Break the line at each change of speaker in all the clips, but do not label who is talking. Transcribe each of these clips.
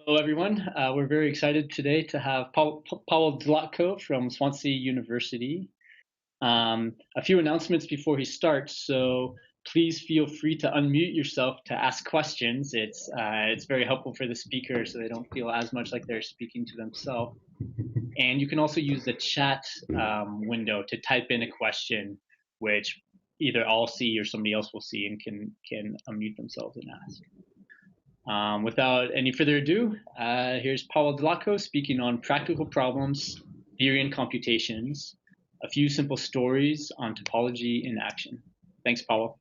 Hello, everyone. We're very excited today to have Pawel Dlotko from Swansea University. A few announcements before he starts. So please feel free to unmute yourself to ask questions. It's very helpful for the speaker so they don't feel as much like they're speaking to themselves. And you can also use the chat window to type in a question, which either I'll see or somebody else will see and can unmute themselves and ask. Without any further ado, here's Pawel Dlotko speaking on practical problems, theory and computations, a few simple stories on topology in action. Thanks, Pawel.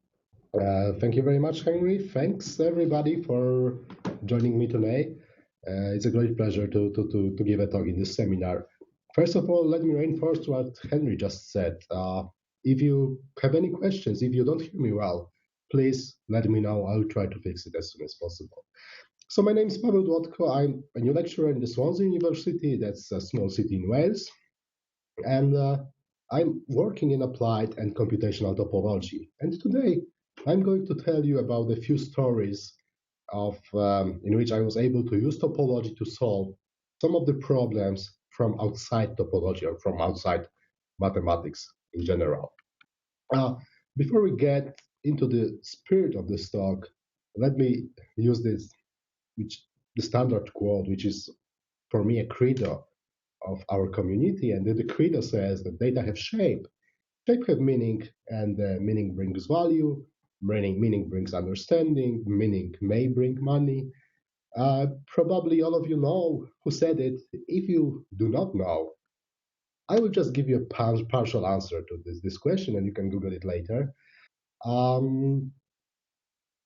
Thank you very much, Henry. Thanks, everybody, for joining me today. It's a great pleasure to give a talk in this seminar. First of all, let me reinforce what Henry just said. If you have any questions, if you don't hear me well, please let me know. I'll try to fix it as soon as possible. So my name is Pawel Dlotko. I'm a new lecturer in the Swansea University. That's a small city in Wales. And I'm working in applied and computational topology. And today, I'm going to tell you about a few stories in which I was able to use topology to solve some of the problems from outside topology or from outside mathematics in general. Before we get into the spirit of this talk, let me use the standard quote, which is for me a credo of our community. And the credo says that data have shape, shape have meaning, and meaning brings value, meaning brings understanding, meaning may bring money. Probably all of you know who said it. If you do not know, I will just give you a partial answer to this question, and you can Google it later.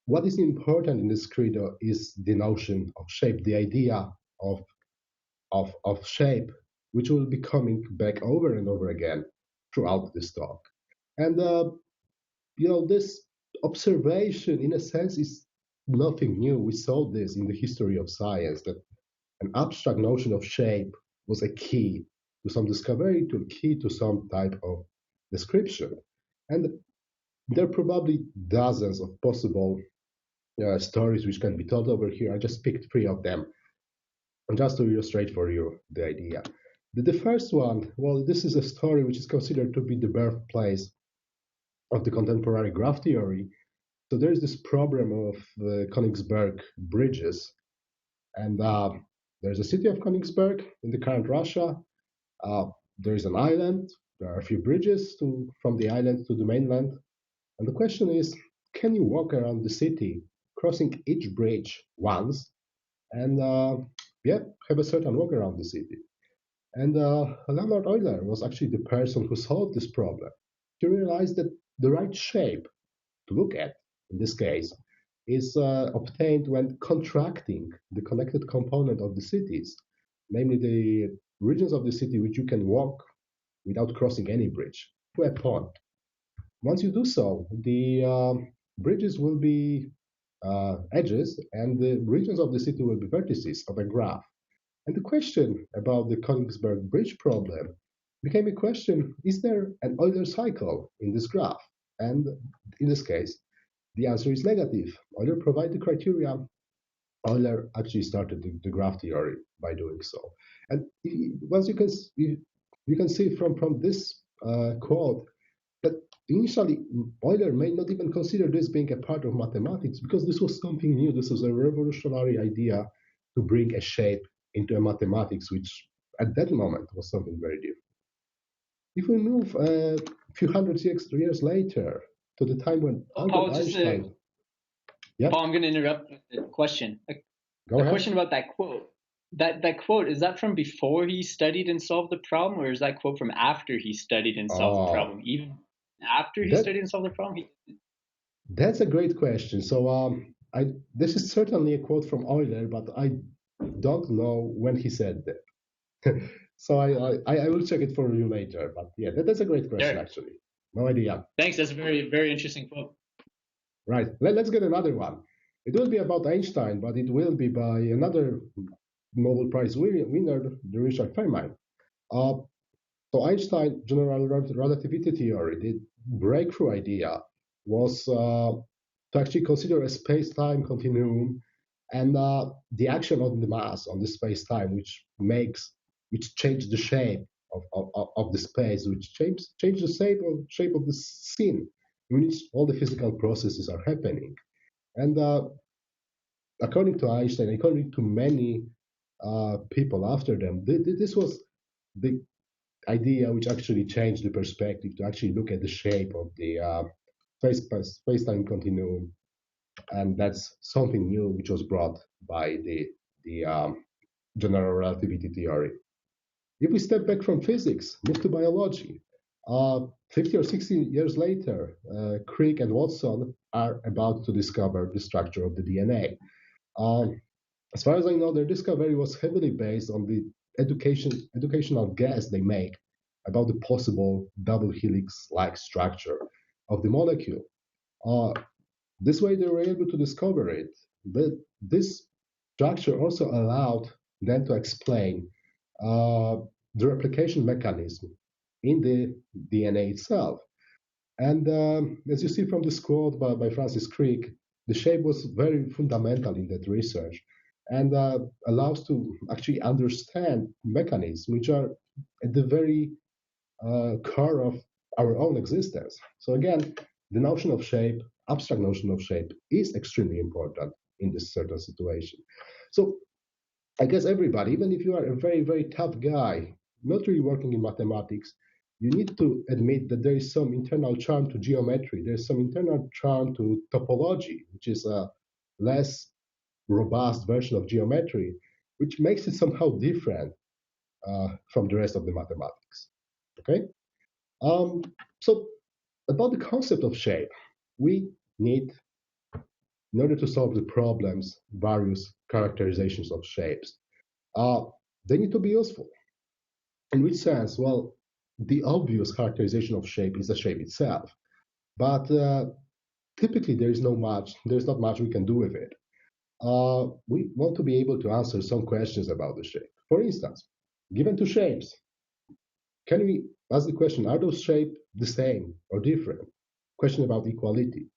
What is important in this credo is the notion of shape, the idea of shape, which will be coming back over and over again throughout this talk. And this observation, in a sense, is nothing new. We saw this in the history of science, that an abstract notion of shape was a key to some discovery, to a key to some type of description. And there are probably dozens of possible stories which can be told over here. I just picked 3 of them, just to illustrate for you the idea. The first one, well, this is a story which is considered to be the birthplace of the contemporary graph theory. So there's this problem of the Königsberg bridges. And there's a city of Königsberg in the current Russia. There is an island. There are a few bridges from the island to the mainland. And the question is, can you walk around the city, crossing each bridge once, and have a certain walk around the city? And Leonhard Euler was actually the person who solved this problem. He realized that the right shape to look at, in this case, is obtained when contracting the connected component of the cities, namely the regions of the city which you can walk without crossing any bridge, to a point. Once you do so, the bridges will be edges, and the regions of the city will be vertices of a graph. And the question about the Königsberg bridge problem became a question, is there an Euler cycle in this graph? And in this case, the answer is negative. Euler provided the criteria. Euler actually started the graph theory by doing so. And once you can see from this quote that initially Euler may not even consider this being a part of mathematics, because this was something new. This was a revolutionary idea to bring a shape into a mathematics, which at that moment was something very different. If we move a few hundred years later to the time when Albert Einstein...
Paul, I'm going to interrupt with a question.
Go ahead.
Question about that quote. That quote, is that from before he studied and solved the problem, or is that quote from after he studied and solved the problem? Even after he studied and solved the problem?
That's a great question. So this is certainly a quote from Euler, but I don't know when he said that. So I will check it for you later. But yeah, that's a great question, actually. No idea.
Thanks. That's a very, very interesting quote.
Right. Let's get another one. It will be about Einstein, but it will be by another Nobel Prize winner, Richard Feynman. So Einstein general relativity theory, the breakthrough idea was to actually consider a space-time continuum And the action on the mass on the space-time, which changes the shape of the space, which change the shape of the scene in which all the physical processes are happening. And according to Einstein, according to many people after them, this was the idea which actually changed the perspective to actually look at the shape of the space-time continuum. And that's something new which was brought by the general relativity theory. If we step back from physics, move to biology, 50 or 60 years later, Crick and Watson are about to discover the structure of the DNA. As far as I know, their discovery was heavily based on the educational guess they make about the possible double helix-like structure of the molecule. This way, they were able to discover it. But this structure also allowed them to explain the replication mechanism in the DNA itself. And as you see from this quote by Francis Crick, the shape was very fundamental in that research and allows to actually understand mechanisms which are at the very core of our own existence. So again, the notion of shape, abstract notion of shape, is extremely important in this certain situation. So I guess everybody, even if you are a very, very tough guy, not really working in mathematics, you need to admit that there is some internal charm to geometry. There's some internal charm to topology, which is a less robust version of geometry, which makes it somehow different from the rest of the mathematics. Okay? So about the concept of shape, we need, in order to solve the problems, various characterizations of shapes. They need to be useful. In which sense? Well, the obvious characterization of shape is the shape itself, but typically there's not much we can do with it. We want to be able to answer some questions about the shape. For instance, given two shapes, can we ask the question, are those shapes the same or different? Question about equality.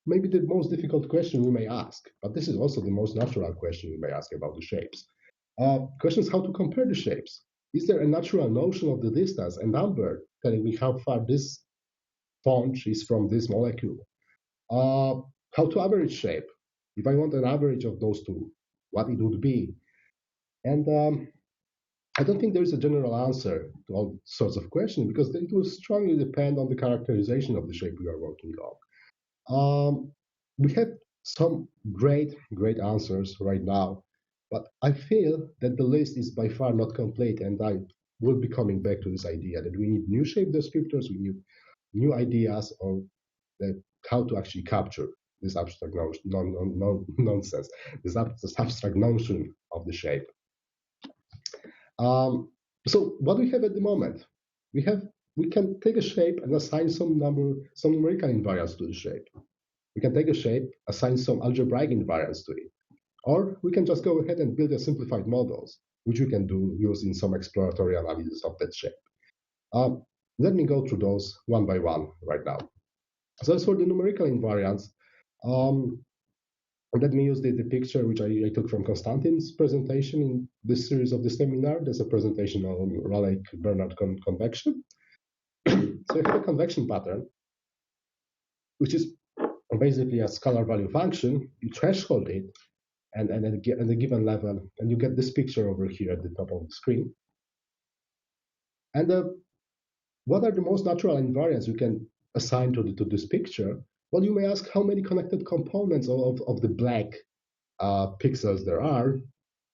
Maybe the most difficult question we may ask, but this is also the most natural question we may ask about the shapes. Questions how to compare the shapes. Is there a natural notion of the distance, a number telling me how far this sponge is from this molecule? How to average shape. If I want an average of those two, what it would be. And I don't think there is a general answer to all sorts of questions because it will strongly depend on the characterization of the shape we are working on. We have some great answers right now, but I feel that the list is by far not complete, and I will be coming back to this idea that we need new shape descriptors, we need new ideas on how to actually capture this abstract nonsense, this abstract notion of the shape. So what we have at the moment, we can take a shape and assign some numerical invariance to the shape. We can take a shape, assign some algebraic invariance to it, or we can just go ahead and build a simplified models, which we can do using some exploratory analysis of that shape. Let me go through those one by one right now. So as for the numerical invariance, let me use the picture which I took from Konstantin's presentation in this series of the seminar. There's a presentation on Raleigh-Bernard convection. So you have a convection pattern, which is basically a scalar value function. You threshold it and at a given level, and you get this picture over here at the top of the screen. And what are the most natural invariants you can assign to this picture? Well, you may ask how many connected components of the black pixels there are.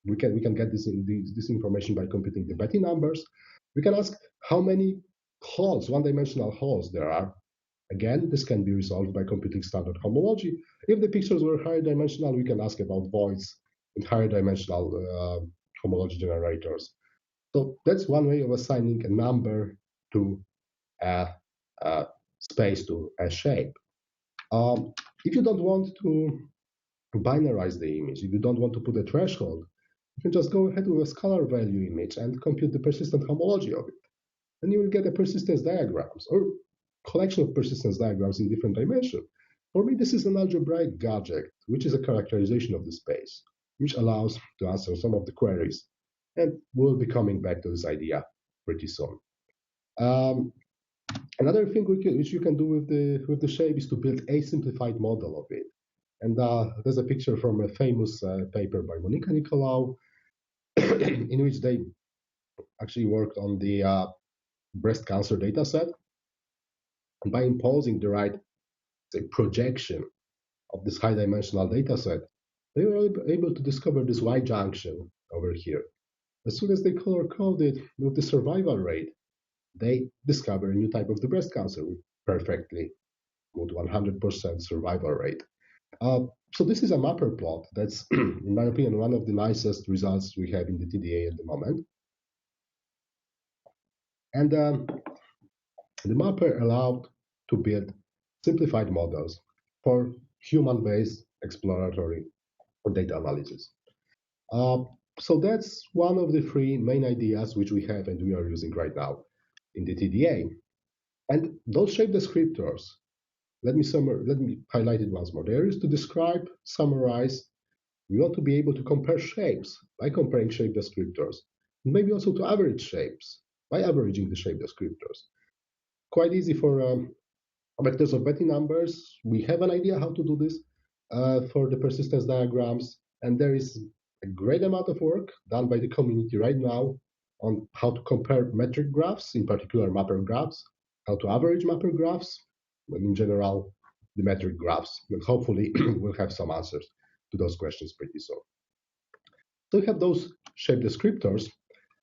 We can get this information by computing the Betti numbers. We can ask how many holes, one-dimensional holes there are. Again, this can be resolved by computing standard homology. If the pictures were higher dimensional, we can ask about voids and higher dimensional homology generators. So that's one way of assigning a number to a space, to a shape. If you don't want to binarize the image, if you don't want to put a threshold, you can just go ahead with a scalar value image and compute the persistent homology of it. And you will get a persistence diagrams or collection of persistence diagrams in different dimensions. For me, this is an algebraic gadget, which is a characterization of the space. which allows to answer some of the queries. And we'll be coming back to this idea pretty soon. Another thing which you can do with the shape is to build a simplified model of it. And there's a picture from a famous paper by Monika Nicolaou, in which they actually worked on the breast cancer data set. And by imposing the right, say, projection of this high-dimensional data set, they were able to discover this Y junction over here. As soon as they color-coded with the survival rate, they discover a new type of the breast cancer with perfectly good 100% survival rate. So this is a mapper plot. That's, in my opinion, one of the nicest results we have in the TDA at the moment. And the mapper allowed to build simplified models for human-based exploratory or data analysis. So that's one of the three main ideas which we have and we are using right now in the TDA. And those shape descriptors, let me highlight it once more. They are used to describe, summarize. We want to be able to compare shapes by comparing shape descriptors, and maybe also to average shapes by averaging the shape descriptors. Quite easy for vectors of Betti numbers. We have an idea how to do this for the persistence diagrams, and there is a great amount of work done by the community right now on how to compare metric graphs, in particular mapper graphs, how to average mapper graphs, and in general, the metric graphs. And hopefully, we'll have some answers to those questions pretty soon. So we have those shape descriptors.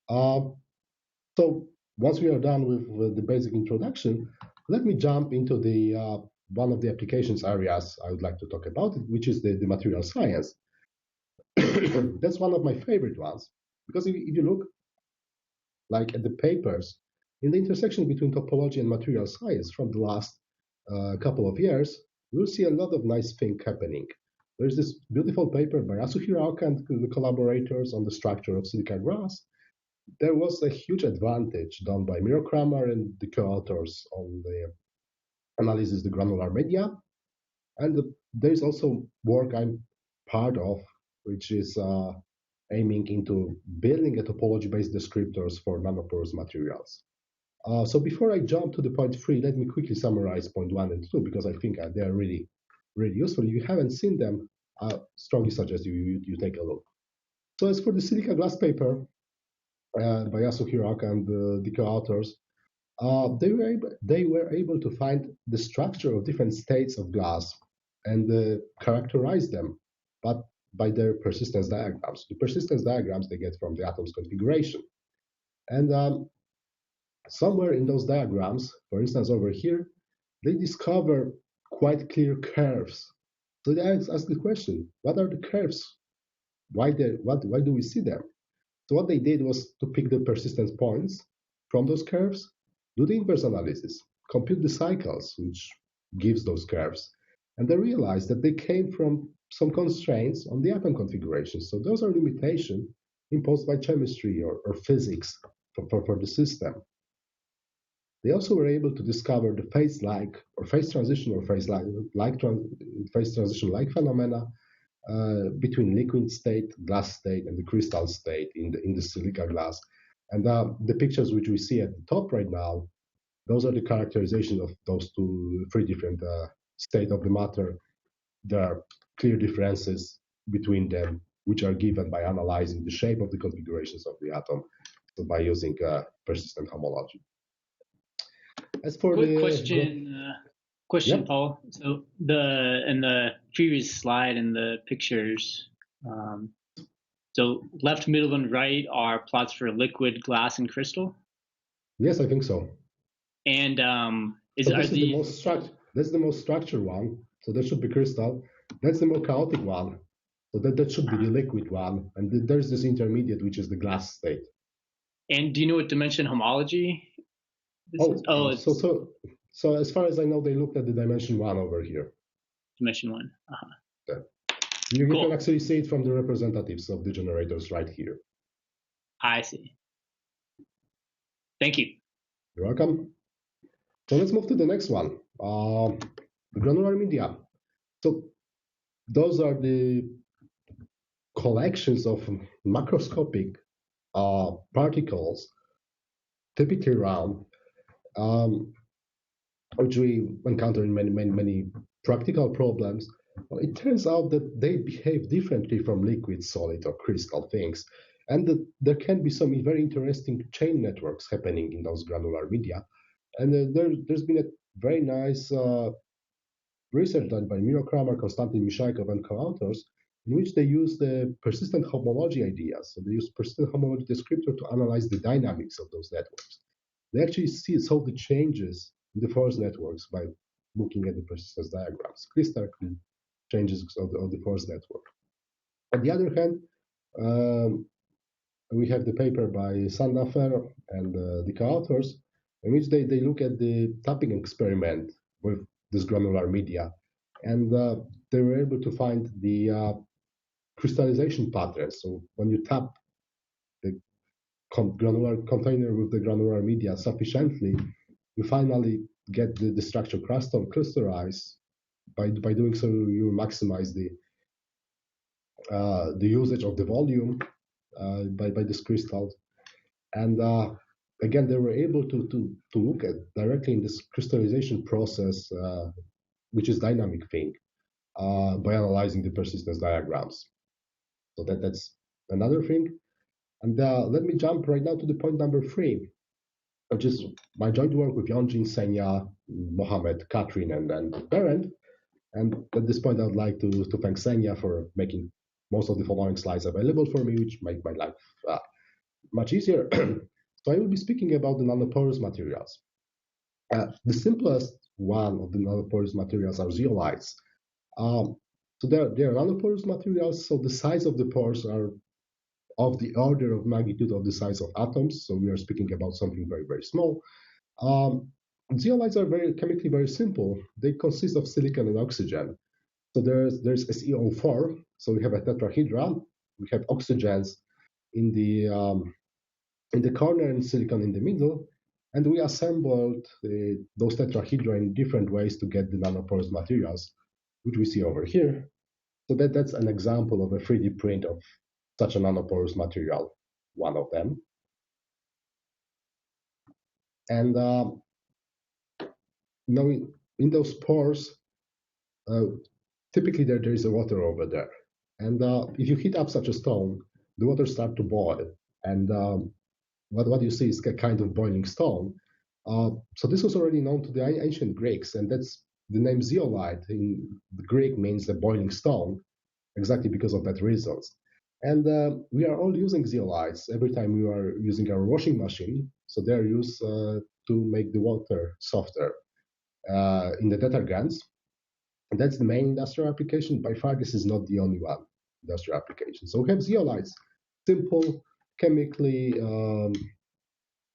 So once we are done with the basic introduction, let me jump into the one of the applications areas I would like to talk about, which is the material science. That's one of my favorite ones, because if you look like at the papers in the intersection between topology and material science from the last couple of years, you'll see a lot of nice things happening. There's this beautiful paper by Yasu Hirakawa and the collaborators on the structure of silica glass. There was a huge advantage done by Miro Kramer and the co-authors on the analysis of the granular media. And there's also work I'm part of, which is aiming into building a topology-based descriptors for nanoporous materials. So before I jump to the point 3, let me quickly summarize point 1 and 2, because I think they are really, really useful. If you haven't seen them, I strongly suggest you take a look. So as for the silica glass paper by Yasu Hirakawa and the co-authors, they were able to find the structure of different states of glass and characterize them, but by their persistence diagrams. The persistence diagrams they get from the atom's configuration. And somewhere in those diagrams, for instance, over here, they discover quite clear curves. So they ask the question, what are the curves? Why do we see them? So what they did was to pick the persistence points from those curves, do the inverse analysis, compute the cycles, which gives those curves. And they realized that they came from some constraints on the atom configuration. So those are limitations imposed by chemistry or physics for the system. They also were able to discover the phase-like or phase transition or phase transition-like phenomena between liquid state, glass state, and the crystal state in the silica glass. And the pictures which we see at the top right now, those are the characterization of those three different states of the matter. There are clear differences between them, which are given by analyzing the shape of the configurations of the atom, so by using persistent homology. As for
quick question,
yep.
Paul. So in the previous slide in the pictures, so left, middle, and right are plots for liquid, glass, and crystal.
Yes, I think so.
And
that's the most structured one. So that should be crystal. That's the more chaotic one. So that should be the liquid one. And there's this intermediate, which is the glass state.
And do you know what dimension homology?
So as far as I know, they looked at the dimension 1 over here.
Dimension 1.
Yeah. You can actually see it from the representatives of the generators right here.
I see. Thank you.
You're welcome. So let's move to the next one, the granular media. So those are the collections of macroscopic particles, typically round, um, which we encounter in many practical problems. Well, it turns out that they behave differently from liquid, solid, or crystal things, and that there can be some very interesting chain networks happening in those granular media. And there's been a very nice research done by Miro Kramer, Konstantin Mishaikov, and co-authors, in which they use the persistent homology ideas. So they use persistent homology descriptor to analyze the dynamics of those networks. They actually solve the changes in the force networks by looking at the persistence diagrams, crystal clear changes of the force network. On the other hand, we have the paper by Sandafer and the co-authors, in which they look at the tapping experiment with this granular media, and they were able to find the crystallization patterns. So when you tap the granular container with the granular media sufficiently, you finally get the structure crystallize. By doing so, you maximize the usage of the volume by this crystal. And again, they were able to look at directly in this crystallization process, which is dynamic thing, by analyzing the persistence diagrams. So that's another thing. And let me jump right now to the point number 3, which is my joint work with Yonjin, Senya, Mohammed, Katrin, and Berend. And at this point, I would like to thank Senya for making most of the following slides available for me, which make my life much easier. So I will be speaking about the nanoporous materials. The simplest one of the nanoporous materials are zeolites. So they are nanoporous materials, so the size of the pores are of the order of magnitude of the size of atoms. So we are speaking about something very, very small. Zeolites are chemically very simple. They consist of silicon and oxygen. So there's SeO4. So we have a tetrahedra. We have oxygens in the corner and silicon in the middle. And we assembled those tetrahedra in different ways to get the nanoporous materials, which we see over here. So that's an example of a 3D print of such a nanoporous material, one of them. And now in those pores, typically there is a water over there. And if you heat up such a stone, the water starts to boil. And what you see is a kind of boiling stone. So this was already known to the ancient Greeks, and that's the name zeolite in the Greek means a boiling stone, exactly because of that reasons. And we are all using zeolites every time we are using our washing machine. So they are used to make the water softer in the detergents. And that's the main industrial application. By far, this is not the only one industrial application. So we have zeolites, simple, chemically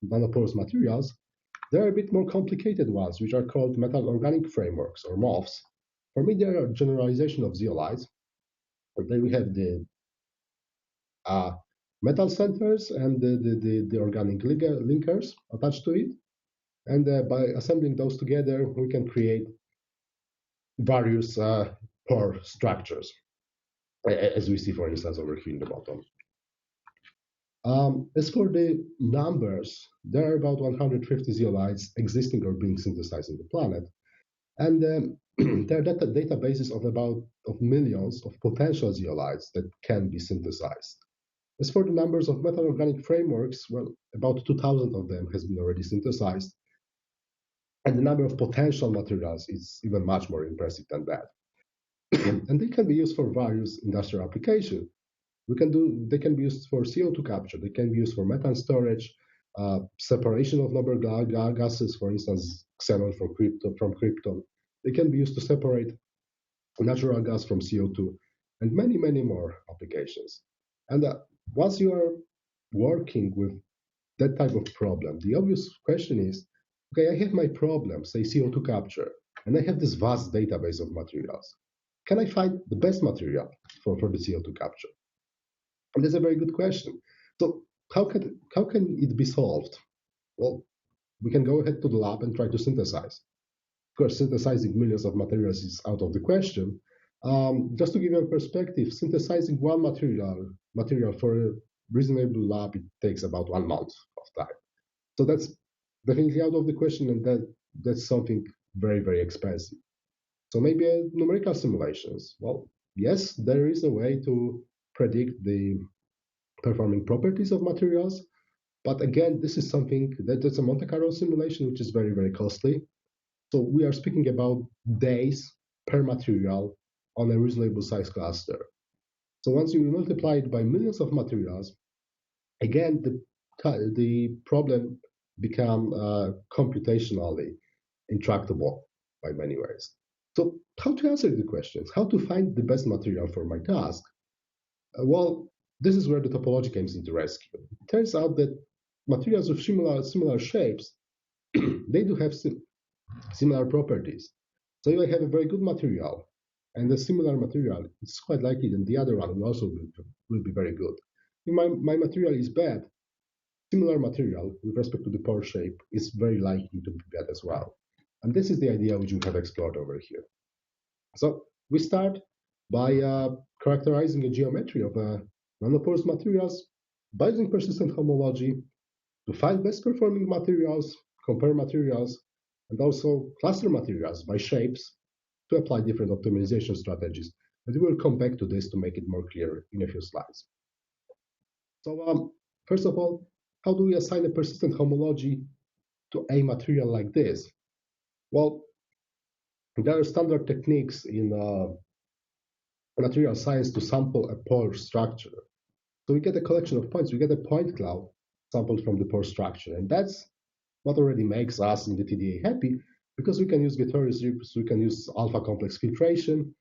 nanoporous materials. There are a bit more complicated ones, which are called metal organic frameworks or MOFs. For me, they are a generalization of zeolites. But then we have the metal centers and the organic linkers attached to it. And by assembling those together, we can create various pore structures, as we see, for instance, over here in the bottom. As for the numbers, there are about 150 zeolites existing or being synthesized on the planet. And there are databases of millions of potential zeolites that can be synthesized. As for the numbers of metal organic frameworks, well, about 2,000 of them has been already synthesized. And the number of potential materials is even much more impressive than that. And they can be used for various industrial applications. They can be used for CO2 capture. They can be used for methane storage, separation of noble gases, for instance, xenon from krypton. They can be used to separate natural gas from CO2, and many, many more applications. And once you are working with that type of problem, the obvious question is, okay, I have my problem, say CO2 capture, and I have this vast database of materials. Can I find the best material for the CO2 capture? And that's a very good question. So how can it be solved? Well, we can go ahead to the lab and try to synthesize. Of course, synthesizing millions of materials is out of the question, Just to give you a perspective, synthesizing one material for a reasonable lab, it takes about 1 month of time. So that's definitely out of the question, and that's something very, very expensive. So maybe numerical simulations. Well, yes, there is a way to predict the performing properties of materials, but again, this is something that's a Monte Carlo simulation, which is very, very costly. So we are speaking about days per material on a reasonable size cluster. So once you multiply it by millions of materials, again, the problem become computationally intractable by many ways. So how to answer the questions? How to find the best material for my task? Well, this is where the topology comes into rescue. It turns out that materials of similar shapes, they do have similar properties. So if I have a very good material and a similar material, it's quite likely that the other one will also be very good. If my material is bad, similar material with respect to the pore shape is very likely to be bad as well. And this is the idea which we have explored over here. So we start by characterizing a geometry of nanoporous materials by using persistent homology to find best performing materials, compare materials, and also cluster materials by shapes to apply different optimization strategies. And we will come back to this to make it more clear in a few slides. So first of all, how do we assign a persistent homology to a material like this? Well, there are standard techniques in material science to sample a pore structure. So we get a collection of points, we get a point cloud sampled from the pore structure. And that's what already makes us in the TDA happy, because we can use Gatoris, we can use alpha complex filtration.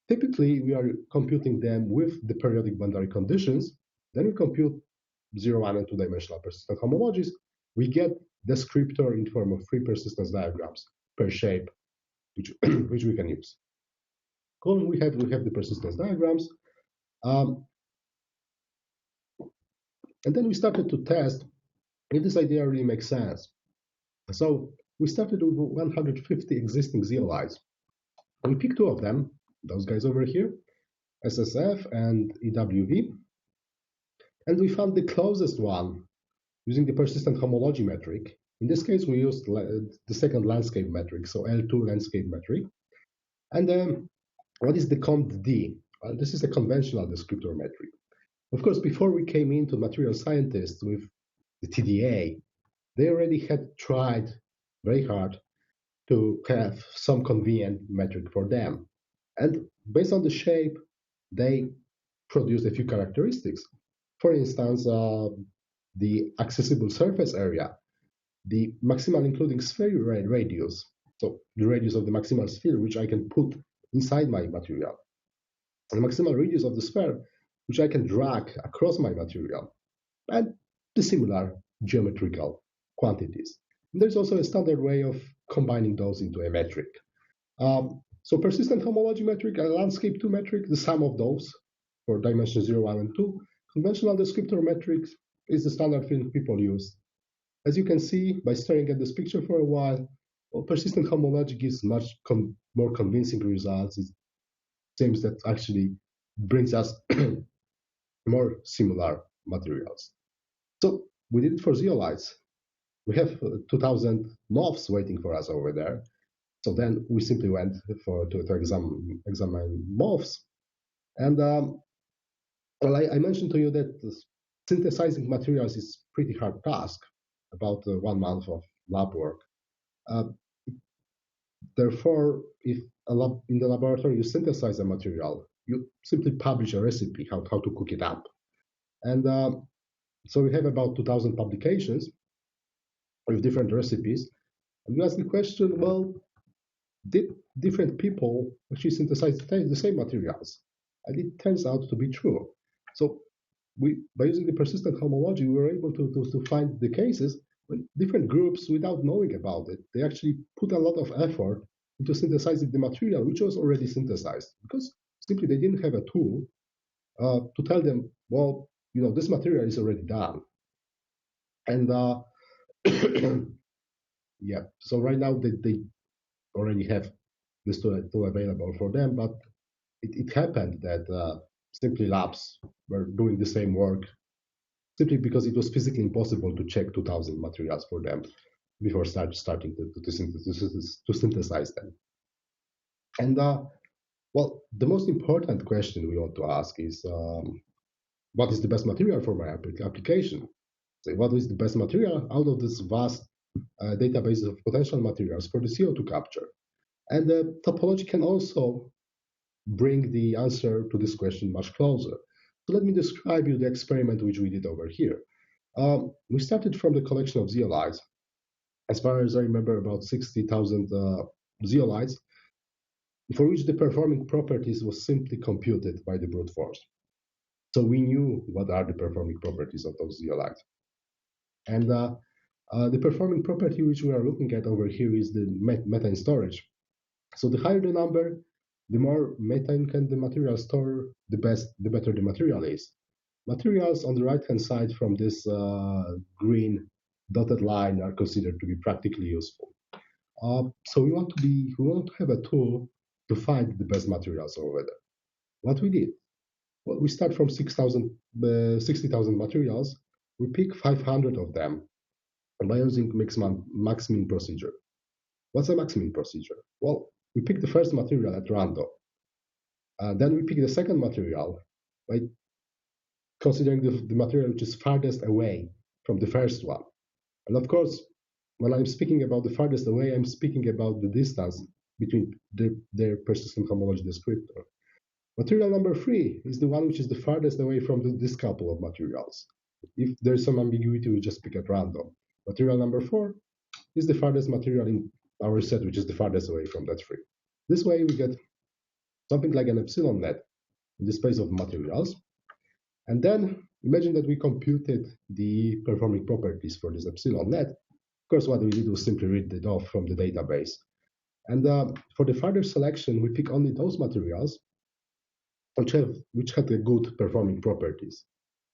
Typically, we are computing them with the periodic boundary conditions. Then we compute 0, 1, and 2-dimensional persistent homologies. We get descriptor in form of 3 persistence diagrams per shape, which, which we can use. Column we have the persistence diagrams. And then we started to test if this idea really makes sense. So we started with 150 existing zeolites. We picked 2 of them, those guys over here, SSF and EWV. And we found the closest one using the persistent homology metric. In this case, we used the second landscape metric, so L2 landscape metric. And what is the CompD? Well, this is a conventional descriptor metric. Of course, before we came into material scientists with the TDA, they already had tried very hard to have some convenient metric for them. And based on the shape, they produced a few characteristics. For instance, the accessible surface area, the maximal including sphere radius, so the radius of the maximal sphere, which I can put inside my material, and the maximal radius of the sphere, which I can drag across my material, and the similar geometrical quantities. And there's also a standard way of combining those into a metric. So persistent homology metric and landscape 2 metric, the sum of those for dimension 0, 1, and 2. Conventional descriptor metrics is the standard thing people use. As you can see by staring at this picture for a while, well, persistent homology gives much more convincing results. It seems that actually brings us more similar materials. So we did it for zeolites. We have 2,000 MOFs waiting for us over there. So then we simply went to examine MOFs. And well, I mentioned to you that synthesizing materials is a pretty hard task, about 1 month of lab work. Therefore, if in the laboratory you synthesize a material, you simply publish a recipe, how to cook it up. And so we have about 2,000 publications with different recipes. And we ask the question, well, did different people actually synthesize the same materials? And it turns out to be true. So by using the persistent homology, we were able to find the cases when different groups, without knowing about it, they actually put a lot of effort into synthesizing the material, which was already synthesized, because simply they didn't have a tool to tell them, well, this material is already done. And yeah, so right now they already have this tool available for them, but it happened that simply labs were doing the same work simply because it was physically impossible to check 2,000 materials for them before starting to synthesize them. And well, the most important question we want to ask is, what is the best material for my application? So what is the best material out of this vast database of potential materials for the CO2 capture? And the topology can also bring the answer to this question much closer. So let me describe you the experiment which we did over here. We started from the collection of zeolites. As far as I remember, about 60,000 zeolites, for which the performing properties was simply computed by the brute force. So we knew what are the performing properties of those zeolites. And the performing property which we are looking at over here is the methane storage. So the higher the number, the more methane can the material store, the better the material is. Materials on the right-hand side from this green dotted line are considered to be practically useful. So we want to have a tool to find the best materials over there. What we did, well, we start from 60,000 materials. We pick 500 of them by using max-min procedure. What's a max-min procedure? Well, we pick the first material at random. Then we pick the second material by considering the material which is farthest away from the first one. And of course, when I'm speaking about the farthest away, I'm speaking about the distance between their persistent homology descriptor. Material number 3 is the one which is the farthest away from this couple of materials. If there's some ambiguity, we just pick at random. Material number 4 is the farthest material in our set, which is the farthest away from that 3. This way, we get something like an epsilon net in the space of materials. And then imagine that we computed the performing properties for this epsilon net. Of course, what we did was simply read it off from the database. And for the further selection, we pick only those materials which had the good performing properties.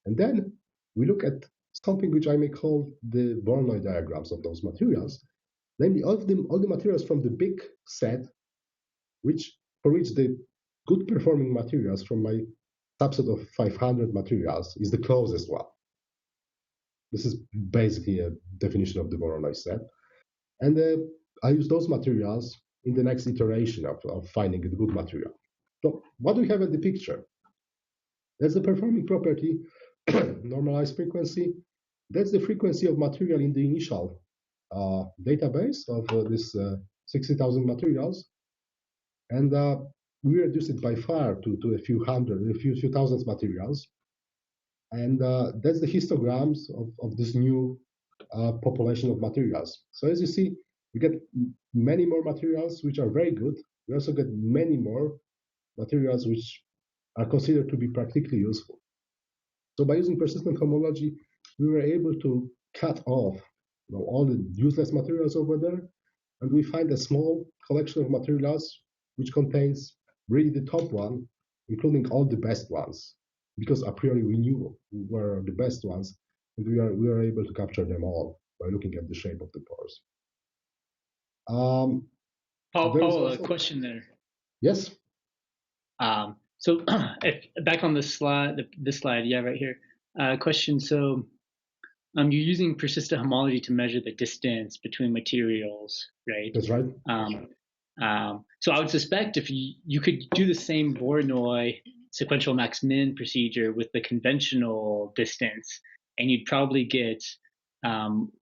And then we look at something which I may call the Voronoi diagrams of those materials, namely all the materials from the big set, for which the good performing materials from my subset of 500 materials is the closest one. This is basically a definition of the Voronoi set. And I use those materials in the next iteration of finding a good material. So what do we have in the picture? That's the performing property, normalized frequency. That's the frequency of material in the initial database of this 60,000 materials. And we reduce it by far to a few thousand materials. And that's the histograms of this new population of materials. So as you see, we get many more materials which are very good. We also get many more materials which are considered to be practically useful. So by using persistent homology, we were able to cut off all the useless materials over there, and we find a small collection of materials which contains really the top one, including all the best ones, because a priori we knew were the best ones, and we are able to capture them all by looking at the shape of the pores.
Paul, a question there.
Yes.
So back on this slide, yeah, right here. Question. So you're using persistent homology to measure the distance between materials, right?
That's right.
So I would suspect if you could do the same Voronoi sequential max-min procedure with the conventional distance, and you'd probably get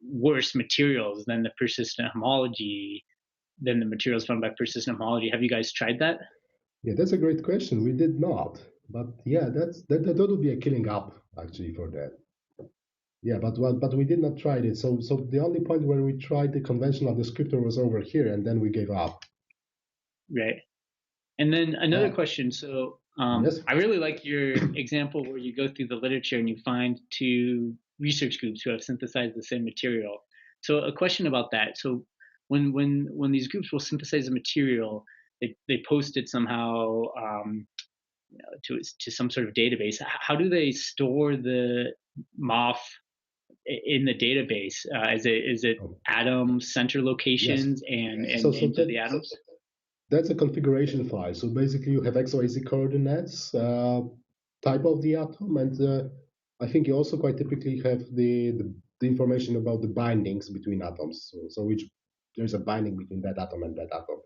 worse materials than the persistent homology, than the materials found by persistent homology. Have you guys tried that?
Yeah, that's a great question. We did not, but yeah, that would be a killing up actually for that. Yeah, but we did not try it. So the only point where we tried the conventional descriptor was over here, and then we gave up.
Right. And then another question. So
yes.
I really like your example where you go through the literature and you find 2 research groups who have synthesized the same material. So a question about that. So when these groups will synthesize a material, they post it somehow to some sort of database. How do they store the MOF in the database? Is it atom center locations and into the atoms?
That's a configuration file. So basically, you have XYZ coordinates, type of the atom, and I think you also quite typically have the information about the bindings between atoms. So which there's a binding between that atom and that atom,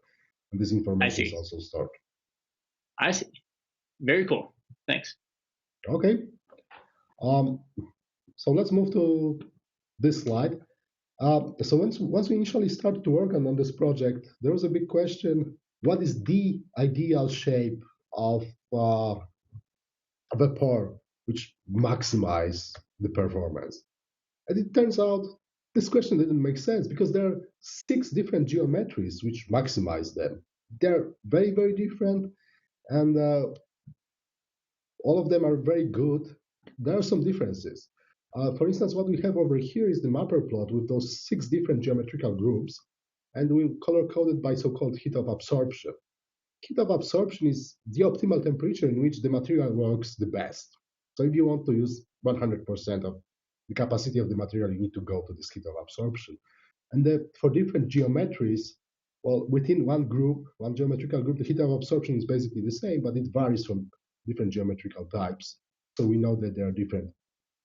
and this
I
information is
see.
also stored.
I see. Very cool. Thanks.
Okay. Um, so let's move to this slide. So once we initially started to work on this project, there was a big question: what is the ideal shape of a pore which maximize the performance? And it turns out this question didn't make sense because there are 6 different geometries which maximize them. They're very, very different, and all of them are very good. There are some differences. For instance, what we have over here is the mapper plot with those 6 different geometrical groups, and we color coded by so-called heat of absorption. Heat of absorption is the optimal temperature in which the material works the best. So if you want to use 100% of the capacity of the material, you need to go to this heat of absorption. And for different geometries, well, within one group, one geometrical group, the heat of absorption is basically the same, but it varies from different geometrical types. So we know that there are different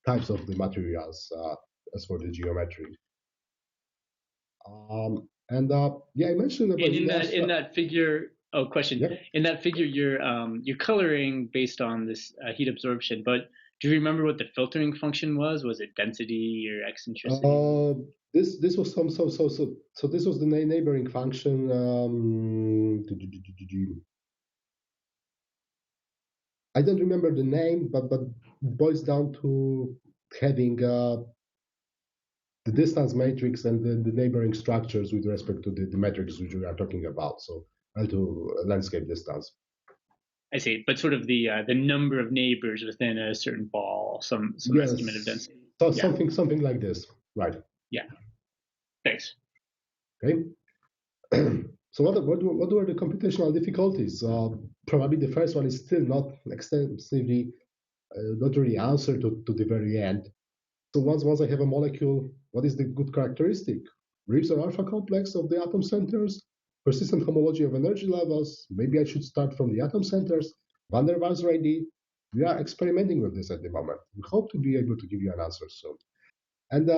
types of the materials as for the geometry. Yeah, I mentioned about
And in that figure, oh, question.
Yeah.
In that figure, you're coloring based on this heat absorption, but do you remember what the filtering function was? Was it density or eccentricity?
This was so this was the neighboring function. I don't remember the name, but it boils down to having the distance matrix and the neighboring structures with respect to the metrics which we are talking about. So and to landscape distance.
I see, but sort of the number of neighbors within a certain ball, some
Yes.
estimate of density.
So
Yeah.
something like this, right?
Yeah. Thanks.
Okay. So what were the computational difficulties? Probably the first one is still not extensively, not really answered to the very end. So once I have a molecule, what is the good characteristic? Reeves or alpha complex of the atom centers, persistent homology of energy levels. Maybe I should start from the atom centers. Van der Waals ready. We are experimenting with this at the moment. We hope to be able to give you an answer soon. And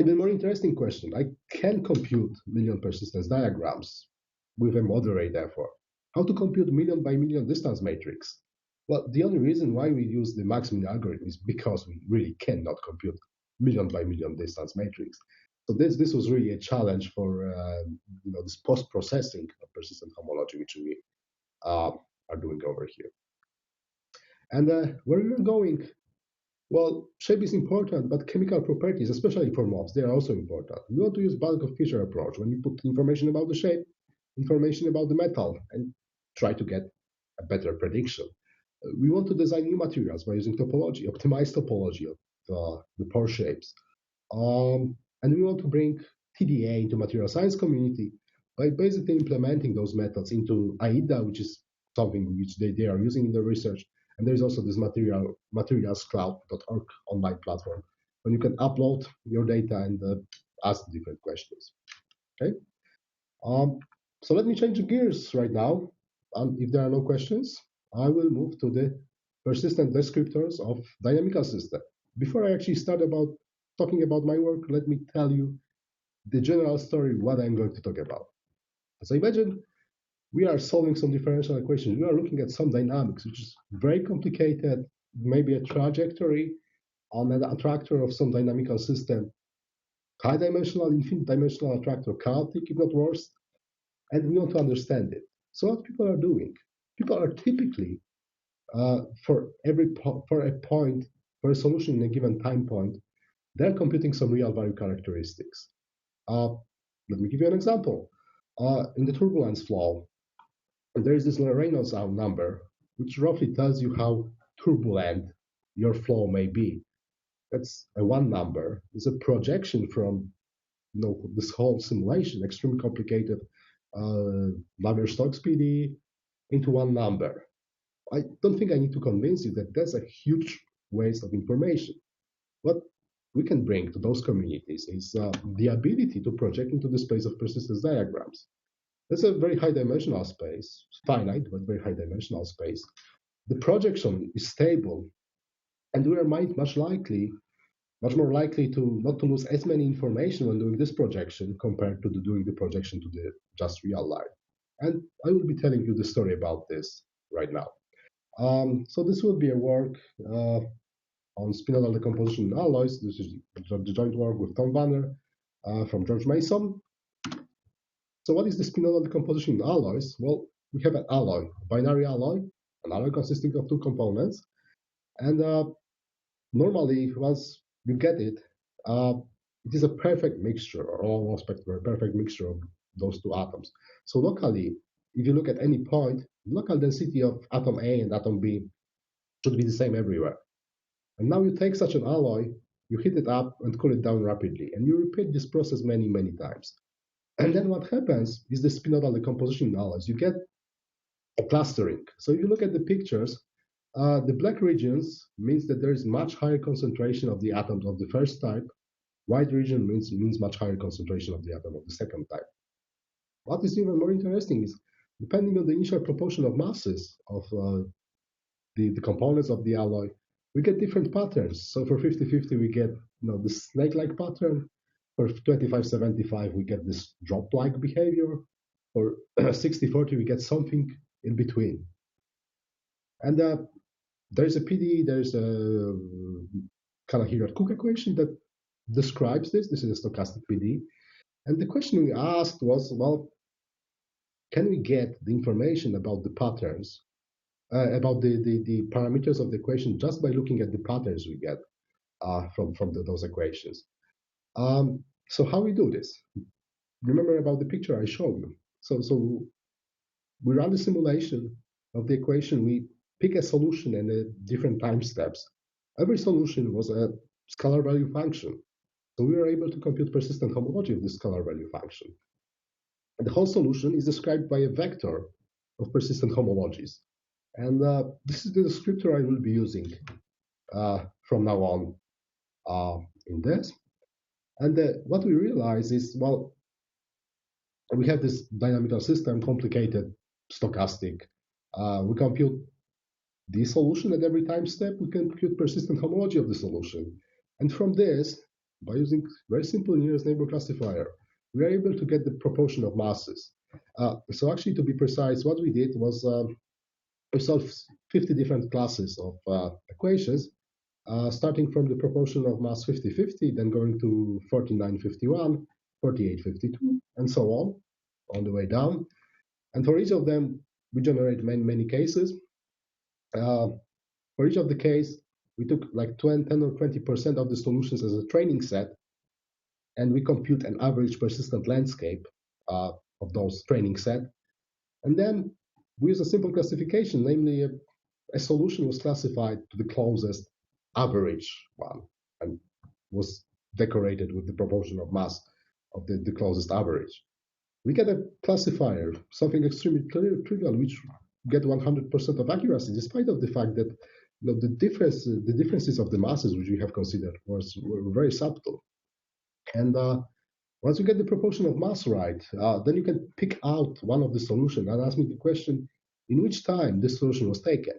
even more interesting question. I can compute million persistence diagrams with a moderate effort. How to compute million by million distance matrix? Well, the only reason why we use the max-min algorithm is because we really cannot compute million by million distance matrix. So this was really a challenge for this post-processing of persistent homology, which we are doing over here. And where we are going, well, shape is important, but chemical properties, especially for MOFs, they are also important. We want to use bulk of feature approach when you put information about the shape, information about the metal, and try to get a better prediction. We want to design new materials by using topology, optimized topology of the pore shapes. And we want to bring TDA into material science community by basically implementing those methods into AIDA, which is something which they are using in their research. And there's also this materialscloud.org online platform when you can upload your data and ask different questions. Okay. So let me change gears right now. If there are no questions, I will move to the persistent descriptors of dynamical system. Before I actually start about talking about my work, let me tell you the general story, what I'm going to talk about. So imagine we are solving some differential equations. We are looking at some dynamics, which is very complicated, maybe a trajectory on an attractor of some dynamical system, high dimensional, infinite dimensional attractor, chaotic, if not worse, and we want to understand it. So what people are doing? People are typically, for a point, for a solution in a given time point, they're computing some real value characteristics. Let me give you an example. In the turbulence flow, there is this Reynolds number, which roughly tells you how turbulent your flow may be. That's a one number. It's a projection from this whole simulation, extremely complicated Navier-Stokes PD into one number. I don't think I need to convince you that that's a huge waste of information. What we can bring to those communities is the ability to project into the space of persistence diagrams. That's a very high dimensional space, finite, but very high dimensional space. The projection is stable, and we are much more likely to not to lose as many information when doing this projection compared to doing the projection to the just real life. And I will be telling you the story about this right now. So this will be a work on spinodal decomposition in alloys. This is the joint work with Tom Banner from George Mason. So what is the spinodal decomposition in alloys? Well, we have an alloy, a binary alloy, an alloy consisting of two components. And normally, once you get it, it is a perfect mixture, or almost a perfect mixture of those two atoms. So locally, if you look at any point, local density of atom A and atom B should be the same everywhere. And now you take such an alloy, you heat it up and cool it down rapidly, and you repeat this process many, many times. And then what happens is the spinodal decomposition in alloys. You get a clustering. So if you look at the pictures, the black regions means that there is much higher concentration of the atoms of the first type. White region means much higher concentration of the atom of the second type. What is even more interesting is, depending on the initial proportion of masses of the components of the alloy, we get different patterns. So for 50-50, we get the snake-like pattern. For 25-75, we get this drop-like behavior. For 60-40, we get something in between. And there's a PD, there's a Canahira-Cook equation that describes this. This is a stochastic PD. And the question we asked was, well, can we get the information about the patterns, about the parameters of the equation just by looking at the patterns we get from those equations? So how we do this? Remember about the picture I showed you. So we run the simulation of the equation. We pick a solution and different time steps. Every solution was a scalar value function. So we were able to compute persistent homology of this scalar value function. And the whole solution is described by a vector of persistent homologies. And this is the descriptor I will be using from now on in this. And what we realize is, well, we have this dynamical system, complicated, stochastic. We compute the solution at every time step. We can compute persistent homology of the solution. And from this, by using very simple nearest neighbor classifier, we are able to get the proportion of masses. So actually, to be precise, what we did was we solved 50 different classes of equations, starting from the proportion of mass 50-50, then going to 49-51, 48-52, and so on the way down. And for each of them, we generate many cases. For each of the case, we took like 10 or 20% of the solutions as a training set, and we compute an average persistent landscape of those training set. And then we use a simple classification, namely a solution was classified to the closest average one and was decorated with the proportion of mass of the closest average. We get a classifier, something extremely trivial, which get 100% of accuracy, despite of the fact that the differences of the masses which we have considered were very subtle. And once you get the proportion of mass right, then you can pick out one of the solutions and ask me the question, in which time this solution was taken?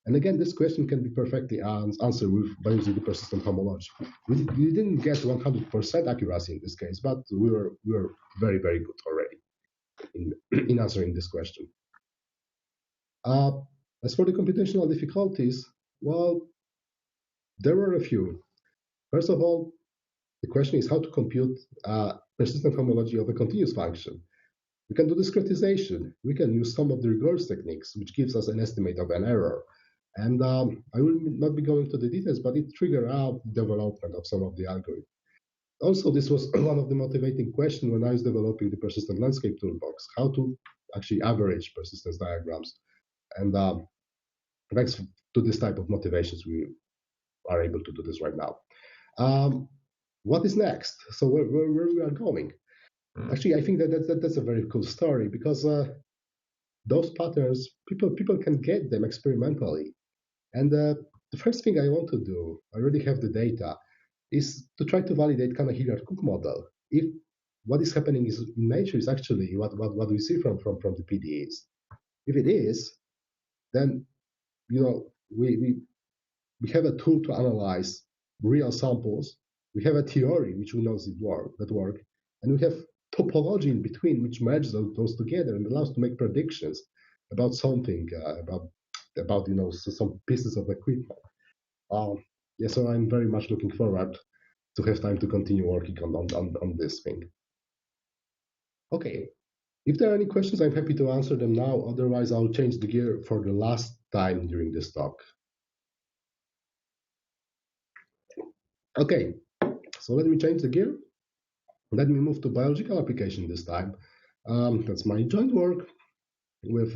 And again, this question can be perfectly answered by using the persistent homology. We didn't get 100% accuracy in this case, but we were very, very good already in answering this question. As for the computational difficulties, well, there were a few. First of all, the question is how to compute persistent homology of a continuous function. We can do discretization. We can use some of the reverse techniques, which gives us an estimate of an error. And I will not be going to the details, but it triggered out the development of some of the algorithms. Also, this was one of the motivating questions when I was developing the persistent landscape toolbox, how to actually average persistence diagrams. And thanks to this type of motivations, we are able to do this right now. What is next? So where we are going? Actually, I think that's a very cool story because those patterns, people can get them experimentally. And the first thing I want to do, I already have the data, is to try to validate Kanahira-Cook model. If what is happening is in nature is actually what we see from the PDEs. If it is, then we have a tool to analyze real samples. We have a theory which we know that work, and we have topology in between which merges those together and allows to make predictions about something, about some pieces of equipment. Yeah, so I'm very much looking forward to have time to continue working on this thing. Okay, if there are any questions, I'm happy to answer them now. Otherwise, I'll change the gear for the last time during this talk. Okay, so let me change the gear. Let me move to biological application this time. That's my joint work with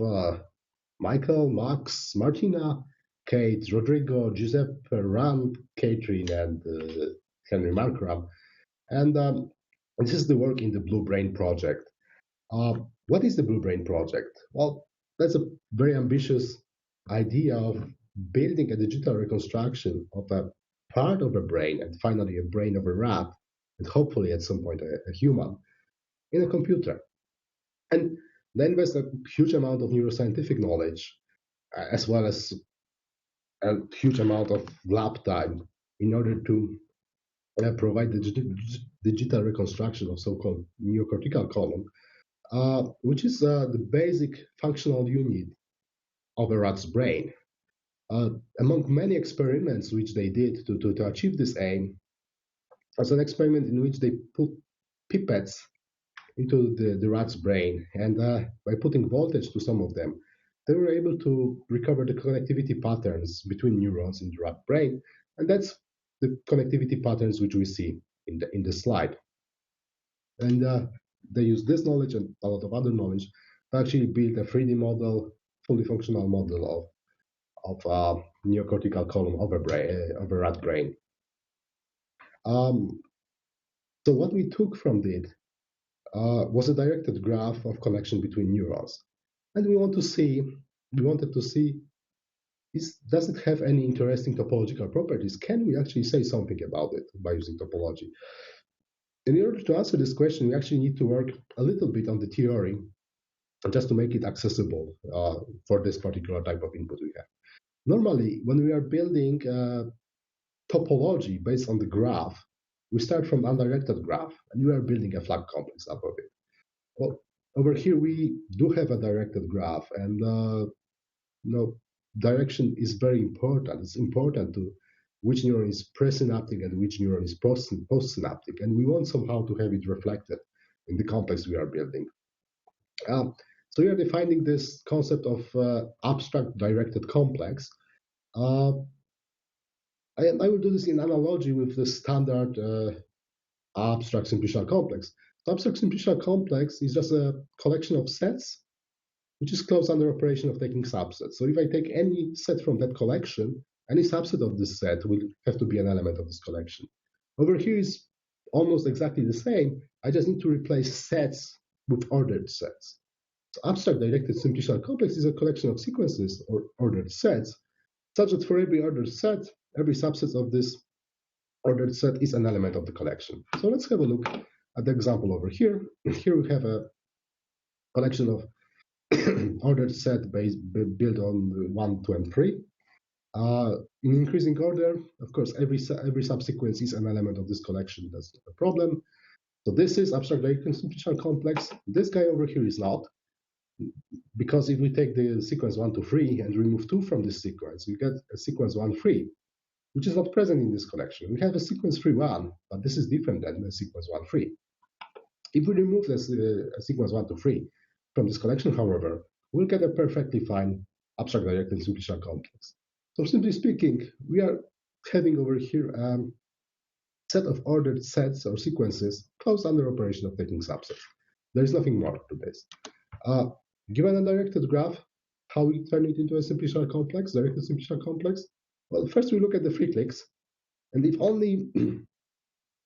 Michael, Max, Martina, Kate, Rodrigo, Giuseppe, Rand, Catherine, and Henry Markram. And this is the work in the Blue Brain project. What is the Blue Brain project? Well, that's a very ambitious idea of building a digital reconstruction of a part of a brain, and finally a brain of a rat, and hopefully at some point a human, in a computer. And they invest a huge amount of neuroscientific knowledge, as well as a huge amount of lab time in order to provide the digital reconstruction of so-called neocortical column, which is the basic functional unit of a rat's brain. Among many experiments which they did to achieve this aim, was an experiment in which they put pipettes into the rat's brain, and by putting voltage to some of them, they were able to recover the connectivity patterns between neurons in the rat brain, and that's the connectivity patterns which we see in the slide. And they use this knowledge and a lot of other knowledge to actually build a 3D model, fully functional model of neocortical column of a rat brain. So what we took from it was a directed graph of connection between neurons, and we wanted to see does it have any interesting topological properties? Can we actually say something about it by using topology? And in order to answer this question, we actually need to work a little bit on the theory, just to make it accessible for this particular type of input we have. Normally, when we are building topology based on the graph, we start from undirected graph, and we are building a flag complex up of it. Well, over here we do have a directed graph, and direction is very important. It's important to which neuron is presynaptic and which neuron is postsynaptic, and we want somehow to have it reflected in the complex we are building. So we are defining this concept of abstract directed complex. I will do this in analogy with the standard abstract simplicial complex. The abstract simplicial complex is just a collection of sets which is closed under operation of taking subsets. So if I take any set from that collection, any subset of this set will have to be an element of this collection. Over here is almost exactly the same. I just need to replace sets with ordered sets. So abstract directed simplicial complex is a collection of sequences or ordered sets, such that for every ordered set, every subset of this ordered set is an element of the collection. So let's have a look at the example over here. Here we have a collection of ordered set built on 1, 2, and 3. In increasing order, of course, every subsequence is an element of this collection. That's not a problem. So this is abstract directed simplicial complex. This guy over here is not, because if we take the sequence 1 to 3 and remove 2 from this sequence, we get a sequence 1, 3, which is not present in this collection. We have a sequence 3, 1, but this is different than the sequence 1, 3. If we remove this sequence 1 to 3 from this collection, however, we'll get a perfectly fine abstract directed simplicial complex. So simply speaking, we are having over here a set of ordered sets or sequences closed under operation of taking subsets. There is nothing more to this. Given a directed graph, how we turn it into a simplicial complex, directed simplicial complex? Well, first we look at the 3 clicks, and if only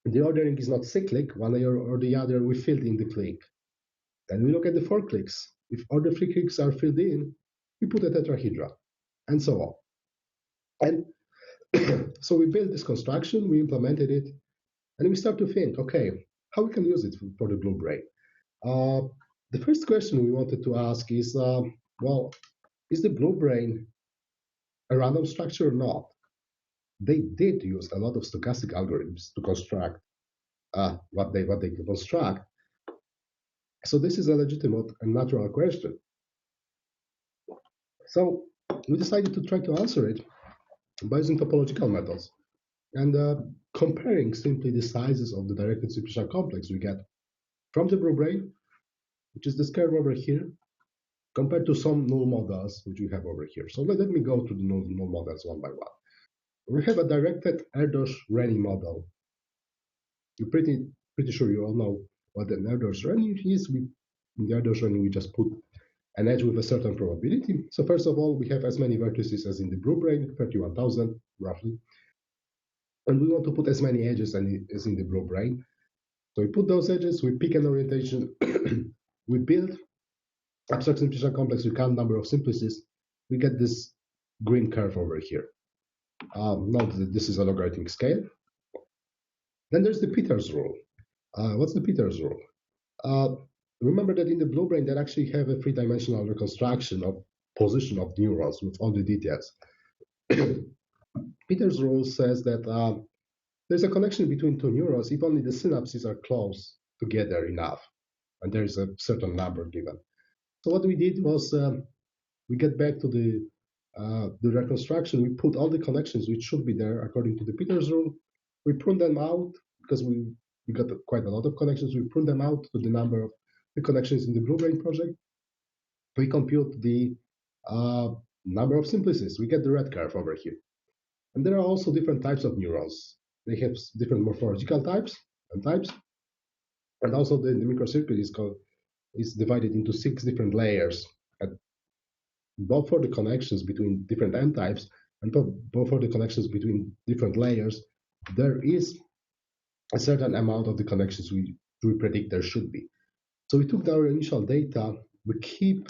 the ordering is not cyclic, one or the other, we filled in the click. Then we look at the 4 clicks. If all the 3 clicks are filled in, we put a tetrahedra, and so on. And so we built this construction, we implemented it, and we start to think, okay, how we can use it for the blue brain. The first question we wanted to ask is, well, is the blue brain a random structure or not? They did use a lot of stochastic algorithms to construct what they can construct. So this is a legitimate and natural question. So we decided to try to answer it by using topological methods and comparing simply the sizes of the directed simplicial complex we get from the blue brain, which is this curve over here, compared to some null models which we have over here. So let me go through the null models one by one. We have a directed Erdős-Renyi model. You're pretty sure you all know what an Erdős-Renyi is. In the Erdős-Renyi, we just put an edge with a certain probability. So first of all, we have as many vertices as in the blue brain, 31,000 roughly. And we want to put as many edges as in the blue brain. So we put those edges, we pick an orientation, we build abstract simplicial complex, we count number of simplices, we get this green curve over here. Note that this is a logarithmic scale. Then there's the Peters rule. What's the Peters rule? Remember that in the blue brain, they actually have a three-dimensional reconstruction of position of neurons with all the details. Peters rule says that there's a connection between two neurons if only the synapses are close together enough, and there is a certain number given. So what we did was we get back to the reconstruction. We put all the connections which should be there according to the Peters rule. We prune them out because we got quite a lot of connections. We prune them out to the number of the connections in the blue brain project. We compute the number of simplices. We get the red curve over here. And there are also different types of neurons. They have different morphological types. And also the microcircuit is divided into 6 different layers, both for the connections between different n types and both for the connections between different layers. There is a certain amount of the connections we predict there should be. So we took our initial data, we keep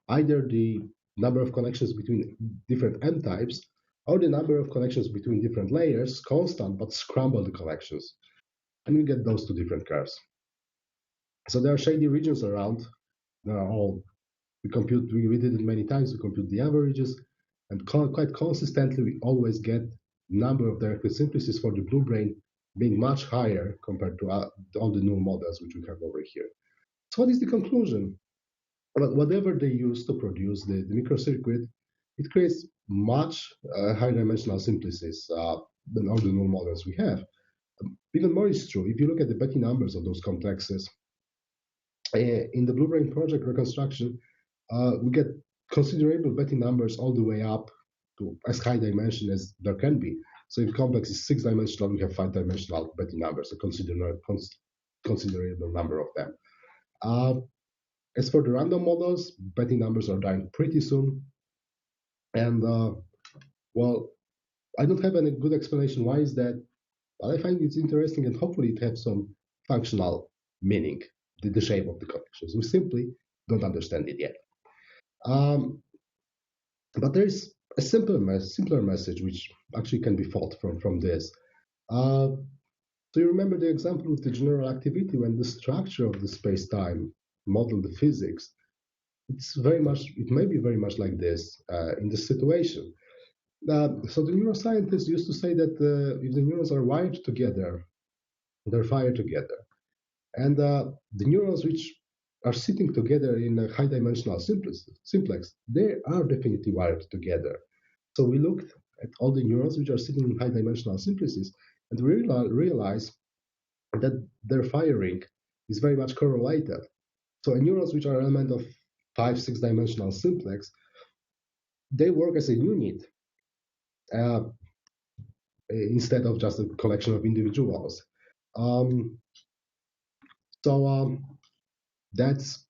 either the number of connections between different n types or the number of connections between different layers constant, but scramble the connections. And we get those 2 different curves. So there are shady regions around. They are all, we did it many times, we compute the averages, and quite consistently, we always get number of directed simplices for the blue brain being much higher compared to all the null models which we have over here. So what is the conclusion? Well, whatever they use to produce the microcircuit, it creates much high-dimensional simplices than all the null models we have. Even more is true. If you look at the Betty numbers of those complexes, in the blue brain project reconstruction, we get considerable Betty numbers all the way up to as high dimension as there can be. So if the complex is 6-dimensional, we have 5-dimensional Betty numbers, a considerable number of them. As for the random models, Betty numbers are dying pretty soon. And well, I don't have any good explanation why is that, but I find it's interesting and hopefully it has some functional meaning, the shape of the connections. We simply don't understand it yet. But there is a simpler message which actually can be thought from this. So you remember the example of the general activity when the structure of the space-time model the physics. It may be very much like this in this situation. So the neuroscientists used to say that if the neurons are wired together, they're fired together. And the neurons which are sitting together in a high-dimensional simplex, they are definitely wired together. So we looked at all the neurons which are sitting in high-dimensional simplices, and we realized that their firing is very much correlated. So neurons which are element of 5-6-dimensional simplex, they work as a unit instead of just a collection of individuals. That's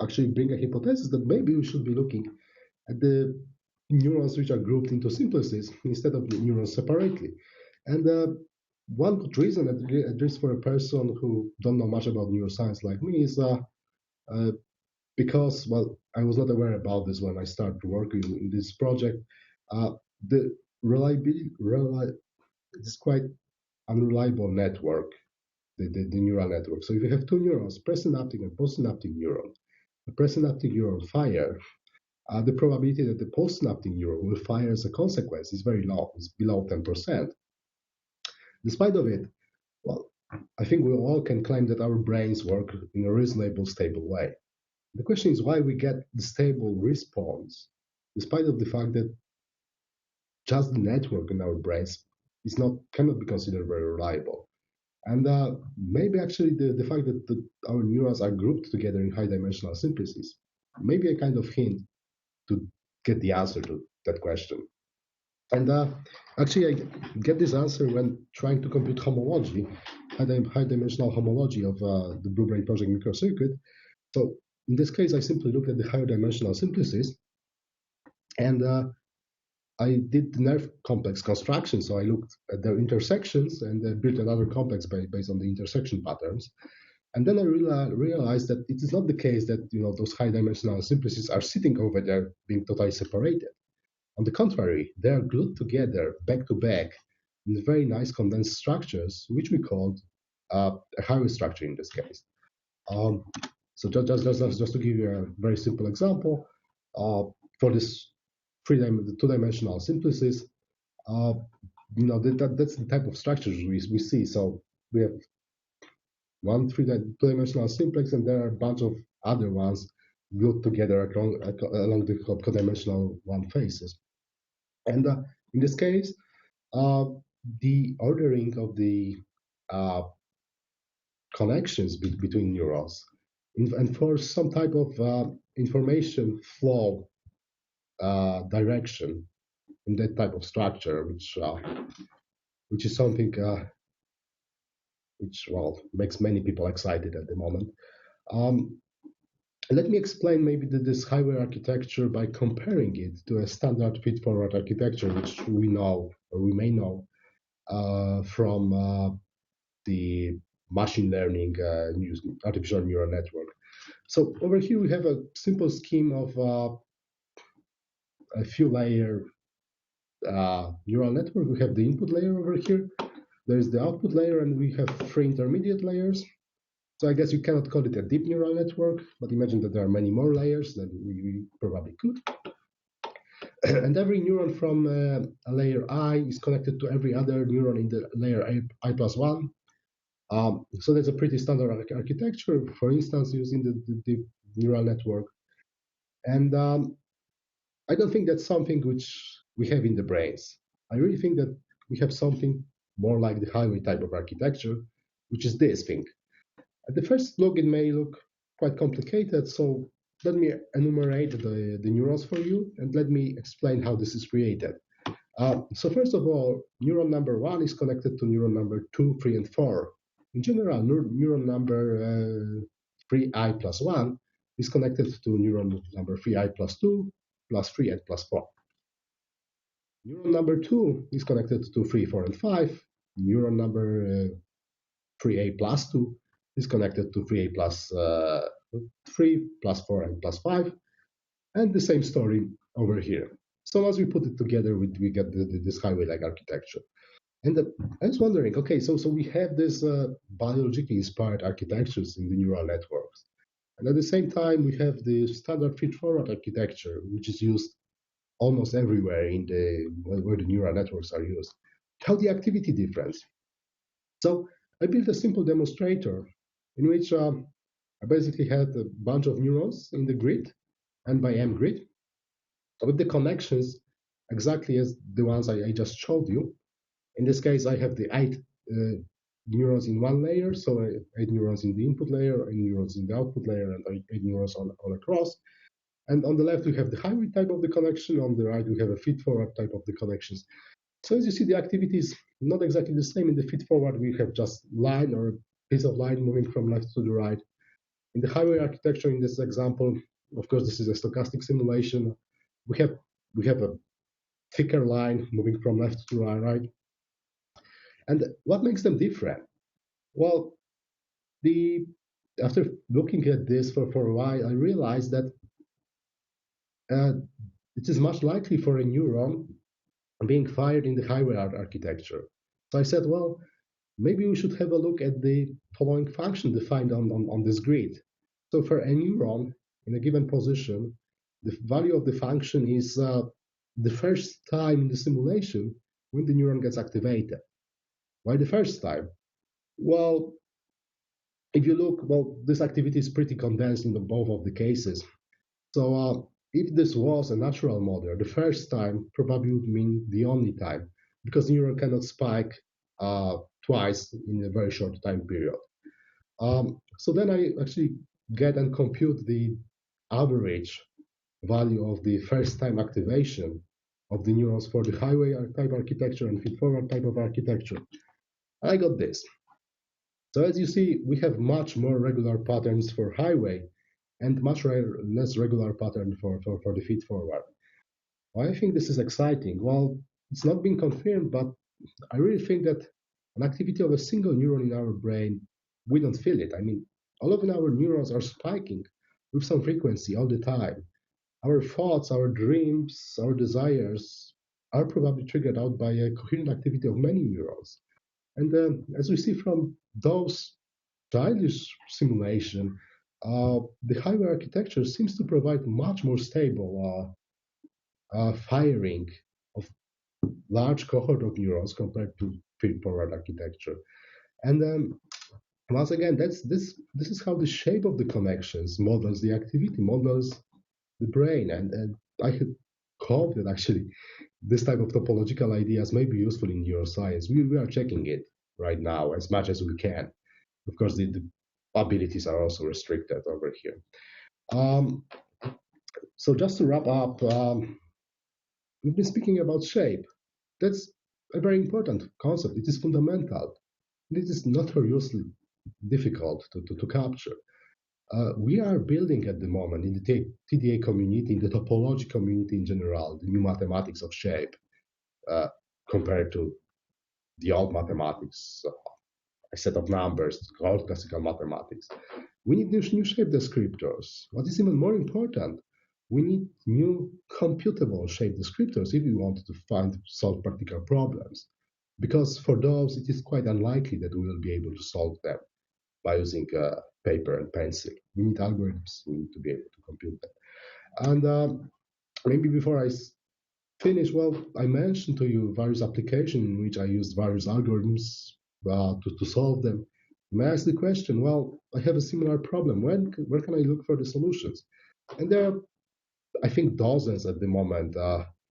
actually bring a hypothesis that maybe we should be looking at the neurons which are grouped into simplices instead of the neurons separately. And one good reason, at least for a person who don't know much about neuroscience like me, is because, well, I was not aware about this when I started working in this project. The reliability, it's quite unreliable network the neural network. So if you have two neurons, presynaptic and postsynaptic neuron, the presynaptic neuron fire, the probability that the postsynaptic neuron will fire as a consequence is very low. It's below 10%. Despite of it, well, I think we all can claim that our brains work in a reasonable, stable way. The question is why we get the stable response, despite of the fact that just the network in our brains cannot be considered very reliable. And maybe actually the fact that our neurons are grouped together in high-dimensional simplices may be a kind of hint to get the answer to that question. And actually, I get this answer when trying to compute homology, high-dimensional homology of the Blue Brain Project microcircuit. So in this case, I simply looked at the higher dimensional simplices, and I did the nerve complex construction. So I looked at their intersections and built another complex based on the intersection patterns. And then I realized that it is not the case that those high-dimensional simplices are sitting over there being totally separated. On the contrary, they are glued together back to back in very nice condensed structures, which we called a highway structure in this case. So just to give you a very simple example, for this two-dimensional simplices, that's the type of structures we see. So we have one two-dimensional simplex, and there are a bunch of other ones glued together along the codimensional one faces. And in this case, the ordering of the connections between neurons and for some type of information flow direction in that type of structure, which is something which makes many people excited at the moment. Let me explain maybe this highway architecture by comparing it to a standard feed-forward architecture, which we know or we may know from the machine learning artificial neural network. So over here we have a simple scheme of a few layer neural network. We have the input layer over here. There's the output layer, and we have three intermediate layers. So I guess you cannot call it a deep neural network, but imagine that there are many more layers than we probably could. And every neuron from a layer I is connected to every other neuron in the layer I plus one. So that's a pretty standard architecture, for instance, using the deep neural network. And I don't think that's something which we have in the brains. I really think that we have something more like the highway type of architecture, which is this thing. At the first look, it may look quite complicated, so let me enumerate the neurons for you, and let me explain how this is created. So first of all, neuron number 1 is connected to neuron number 2, 3, and 4. In general, neuron number 3i plus 1 is connected to neuron number 3i plus 2, plus 3, and plus 4. Neuron number 2 is connected to 3, 4, and 5. Neuron number 3a plus 2 is connected to 3a plus 3, plus 4, and plus 5. And the same story over here. So as we put it together, we get this highway-like architecture. And I was wondering, okay, so we have this biologically inspired architectures in the neural networks. And at the same time, we have the standard feed-forward architecture, which is used almost everywhere where the neural networks are used. How the activity difference? So I built a simple demonstrator in which I basically had a bunch of neurons in the grid, n by m grid, with the connections exactly as the ones I just showed you. In this case, I have the 8 neurons in one layer, so 8 neurons in the input layer, 8 neurons in the output layer, and 8 neurons on across. And on the left, we have the highway type of the connection. On the right, we have a feed-forward type of the connections. So as you see, the activity is not exactly the same. In the feed-forward, we have just line or piece of line moving from left to the right. In the highway architecture, in this example, of course, this is a stochastic simulation. We have a thicker line moving from left to right. And what makes them different? Well, after looking at this for a while, I realized that it is much likely for a neuron being fired in the highway architecture. So I said, well, maybe we should have a look at the following function defined on this grid. So for a neuron in a given position, the value of the function is the first time in the simulation when the neuron gets activated. Why the first time? Well, if you look, well, this activity is pretty condensed in both of the cases. So if this was a natural model, the first time probably would mean the only time, because neuron cannot spike twice in a very short time period. So then I actually get and compute the average value of the first time activation of the neurons for the highway type architecture and feed-forward type of architecture. I got this. So as you see, we have much more regular patterns for highway and much less regular pattern for the feed-forward. Why I think this is exciting? Well, it's not been confirmed, but I really think that an activity of a single neuron in our brain, we don't feel it. I mean, all of our neurons are spiking with some frequency all the time. Our thoughts, our dreams, our desires are probably triggered out by a coherent activity of many neurons. And as we see from those childish simulation, the highway architecture seems to provide much more stable firing of large cohort of neurons compared to feed-forward architecture. And once again, this is how the shape of the connections models the activity, models the brain. And I hope that actually this type of topological ideas may be useful in neuroscience. We are checking it right now as much as we can. Of course, the abilities are also restricted over here. So just to wrap up, we've been speaking about shape. That's a very important concept. It is fundamental. It is notoriously difficult to capture. We are building at the moment in the TDA community, in the topology community in general, the new mathematics of shape compared to the old mathematics, a set of numbers, called classical mathematics. We need new shape descriptors. What is even more important, we need new computable shape descriptors if we want to solve practical problems. Because for those, it is quite unlikely that we will be able to solve them by using paper and pencil. We need algorithms. We need to be able to compute them. And maybe before I finish, well, I mentioned to you various applications in which I used various algorithms to solve them. You may ask the question, well, I have a similar problem. Where can I look for the solutions? And there are, I think, dozens at the moment,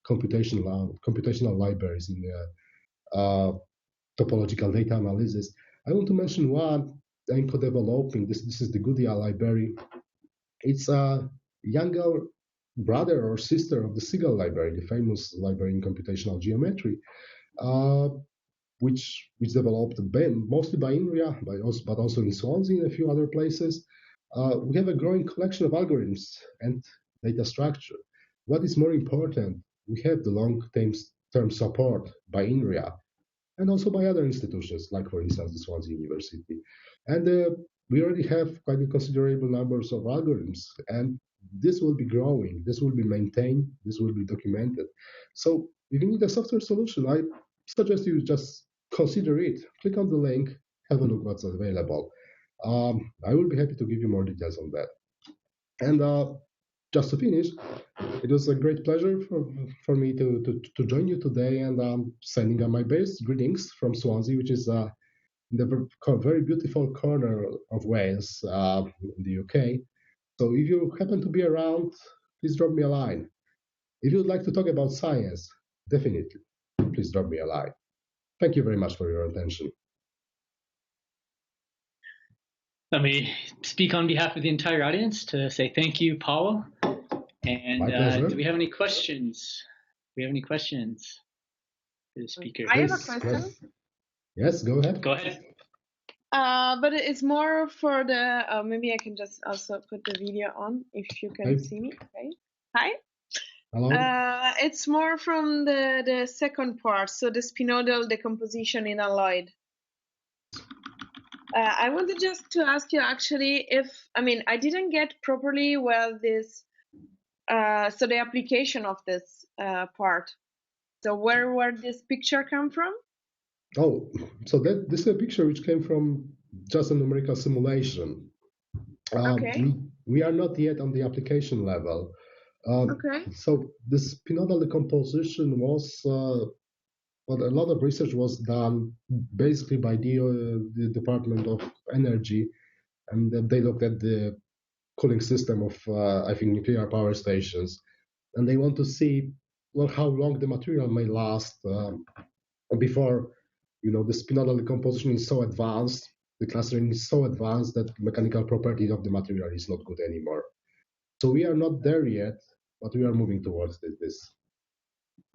computational libraries in topological data analysis. I want to mention one I'm co-developing. This is the Goodia library. It's a younger brother or sister of the Siegel library, the famous library in computational geometry, which developed mostly by INRIA, but also in Swansea and a few other places. We have a growing collection of algorithms and data structure. What is more important, we have the long-term support by INRIA and also by other institutions, like, for instance, the Swansea University. And we already have quite a considerable numbers of algorithms, and this will be growing, this will be maintained, this will be documented. So if you need a software solution, I suggest you just consider it. Click on the link, have a look what's available. I will be happy to give you more details on that. And just to finish, it was a great pleasure for me to join you today, and I'm sending my best greetings from Swansea, which is in the very beautiful corner of Wales in the UK. So if you happen to be around, please drop me a line. If you'd like to talk about science, definitely, please drop me a line. Thank you very much for your attention.
Let me speak on behalf of the entire audience to say thank you, Pawel. And do we have any questions? Do we have any questions for the speaker?
I have a question.
Yes, go ahead.
Go ahead.
But it's more for the, maybe I can just also put the video on if you can see me. Okay. Hi.
Hello.
It's more from the second part, so the spinodal decomposition in alloyed. I wanted just to ask you actually if, I didn't get properly well this, so the application of this part. So where this picture come from?
Oh, so this is a picture which came from just a numerical simulation.
Okay.
We are not yet on the application level.
Okay.
So this spinodal decomposition was, well, a lot of research was done basically by the Department of Energy, and they looked at the cooling system of, I think, nuclear power stations, and they want to see, well, how long the material may last before, the spinodal decomposition is so advanced, the clustering is so advanced that mechanical property of the material is not good anymore. So we are not there yet, but we are moving towards this.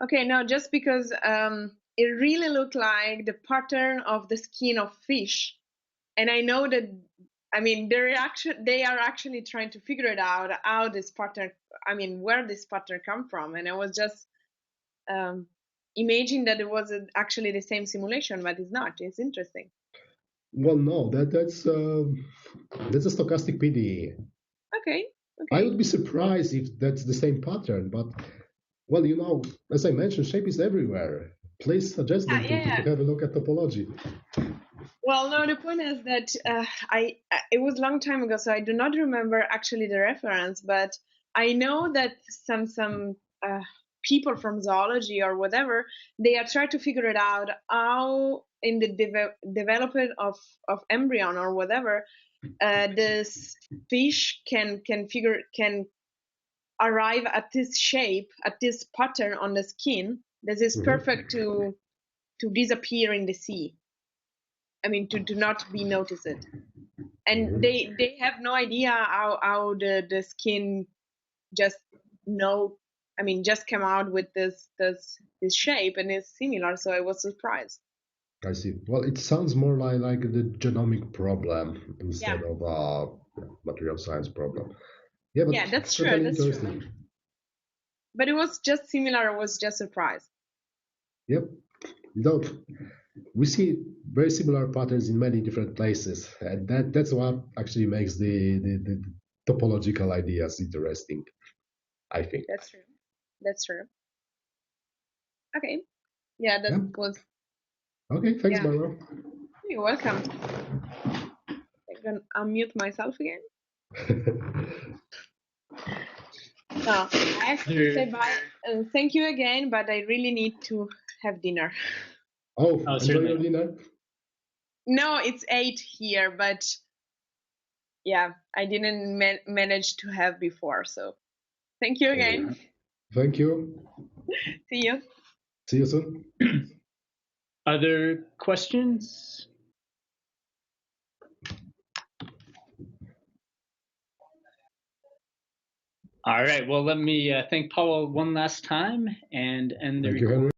Okay, now just because it really looked like the pattern of the skin of fish, and I know that, I mean, they are actually trying to figure it out how this pattern, I mean, where this pattern come from, and I was just imagining that it was actually the same simulation, but it's not. It's interesting.
Well, no, that's a stochastic PDE.
Okay.
I would be surprised if that's the same pattern, but, well, as I mentioned, shape is everywhere. Please suggest them to have a look at topology.
Well, no, the point is that it was a long time ago, so I do not remember actually the reference, but I know that some people from zoology or whatever, they are trying to figure it out how in the development of embryon or whatever, this fish can arrive at this shape, at this pattern on the skin that is perfect to disappear in the sea. I mean, to not be noticed. And they have no idea how the skin just just come out with this shape, and it's similar. So I was surprised.
I see. Well, it sounds more like the genomic problem instead of a material science problem. Yeah, but
that's true.
certainly
That's
interesting.
true. But it was just similar. I was just surprised.
Yep. We see very similar patterns in many different places, and that's what actually makes the topological ideas interesting, I think.
That's true. That's true. Okay. Yeah, that was.
Okay, thanks, Barbara.
You're welcome. I'm gonna unmute myself again. No, I have to say bye. Thank you again, but I really need to have dinner.
Oh, enjoy your dinner.
No, it's 8 here, but yeah, I didn't manage to have before. So thank you again.
Thank you.
See you.
See you soon.
Other questions? All right. Well, let me thank Pawel one last time and end the recording.